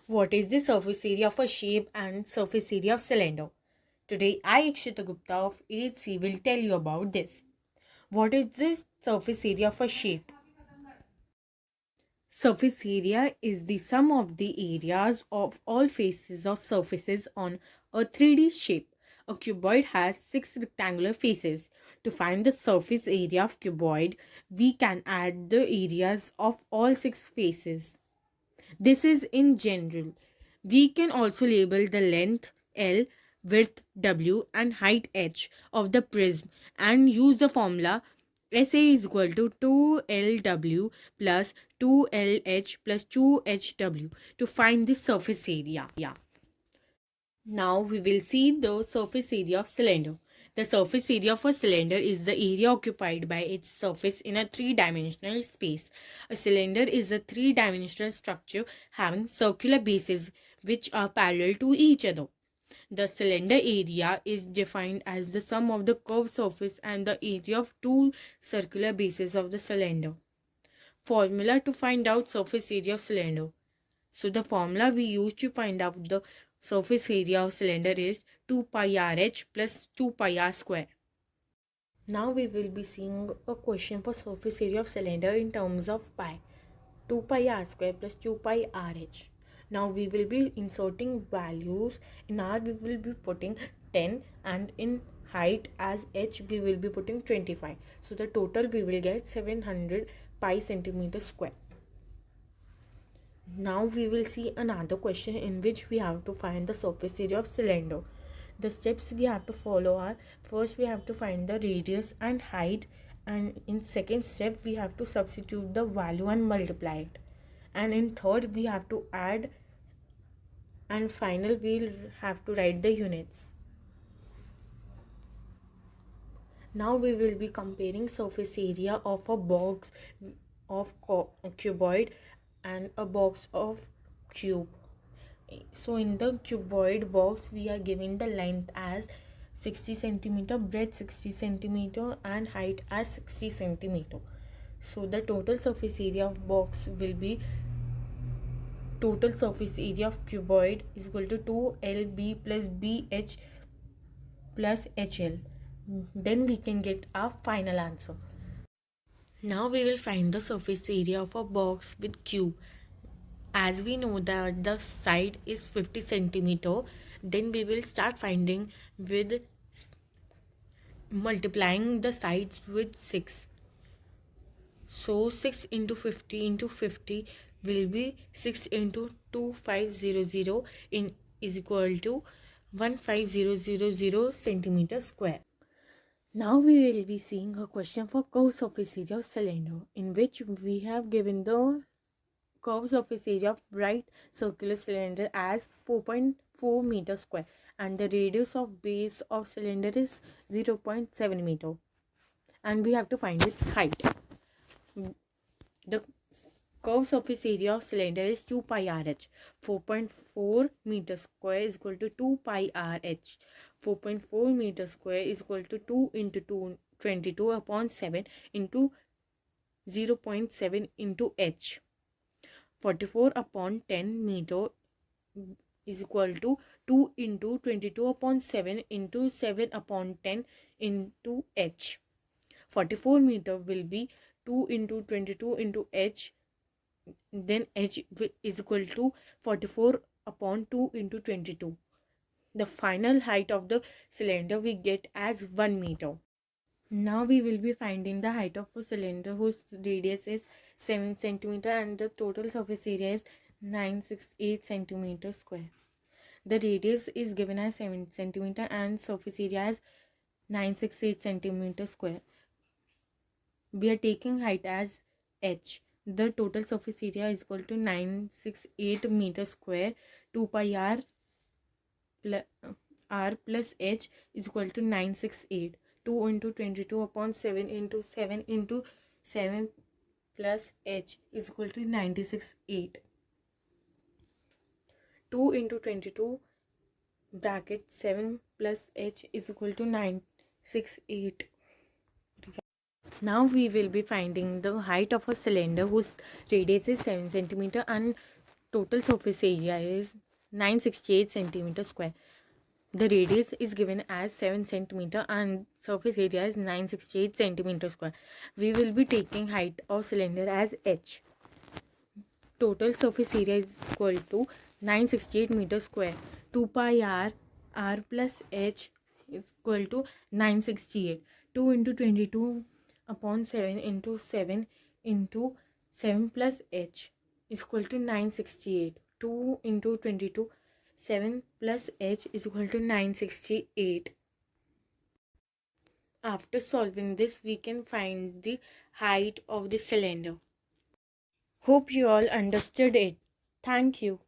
What is the surface area of a shape and surface area of cylinder? Today, I, Ikshita Gupta of 8C, will tell you about this. What is the surface area of a shape? Surface area is the sum of the areas of all faces or surfaces on a 3D shape. A cuboid has 6 rectangular faces. To find the surface area of cuboid, we can add the areas of all 6 faces. This is in general. We can also label the length L, width W, and height H of the prism and use the formula SA is equal to 2LW plus 2LH plus 2HW to find the surface area. Now we will see the surface area of cylinder. The surface area of a cylinder is the area occupied by its surface in a three-dimensional space. A cylinder is a three-dimensional structure having circular bases which are parallel to each other. The cylinder area is defined as the sum of the curved surface and the area of two circular bases of the cylinder. Formula to find out surface area of cylinder. So the formula we use to find out the surface area of cylinder is 2 pi rh plus 2 pi r square. Now we will be seeing a question for surface area of cylinder in terms of pi. 2 pi r square plus 2 pi rh. Now we will be inserting values. In r we will be putting 10 and in height as h we will be putting 25. So the total we will get 700 pi centimeter square. Now we will see another question in which we have to find the surface area of cylinder. The steps we have to follow are: first we have to find the radius and height, and in second step we have to substitute the value and multiply it, and in third we have to add, and final we'll have to write the units. Now we will be comparing surface area of a box of cuboid and a box of cube. So in the cuboid box we are giving the length as 60 centimeter, breadth 60 centimeter, and height as 60 centimeter. So the total surface area of box will be total surface area of cuboid is equal to 2LB plus BH plus HL. Then we can get our final answer. Now we will find the surface area of a box with cube. As we know that the side is 50 centimeter, then we will start finding with multiplying the sides with 6. So 6 into 50 will be 6 into 2500 in is equal to 15000 centimeter square. Now we will be seeing a question for curved surface area of cylinder, in which we have given the curved surface area of right circular cylinder as 4.4 meter square, and the radius of base of cylinder is 0.7 meter, and we have to find its height. The curved surface area of cylinder is 2 pi rh. 4.4 meter square is equal to 2 pi rh. 4.4 meter square is equal to 2 into 22 upon 7 into 0.7 into h. 44 upon 10 meter is equal to 2 into 22 upon 7 into 7 upon 10 into h. 44 meter will be 2 into 22 into h, then h is equal to 44 upon 2 into 22. The final height of the cylinder we get as 1 meter. Now we will be finding the height of a cylinder whose radius is 7 centimeter and the total surface area is 968 centimeter square. The radius is given as 7 centimeter and surface area as 968 centimeter square. We are taking height as h. The total surface area is equal to 968 meter square. 2 pi r plus h is equal to 968. 2 into 22 upon 7 into 7 into 7 plus h is equal to 968. 2 into 22 bracket 7 plus h is equal to 968. Now we will be finding the height of a cylinder whose radius is 7 centimeter and Total surface area is 968 centimeter square. The radius is given as 7 centimeter and surface area is 968 centimeter square. We will be taking height of cylinder as h. Total surface area is equal to 968 meter square. 2 pi r plus h is equal to 968. 2 into 22 upon 7 into 7 into 7 plus h is equal to 968. 2 into 22, 7 plus h is equal to 968. After solving this, we can find the height of the cylinder. Hope you all understood it. Thank you.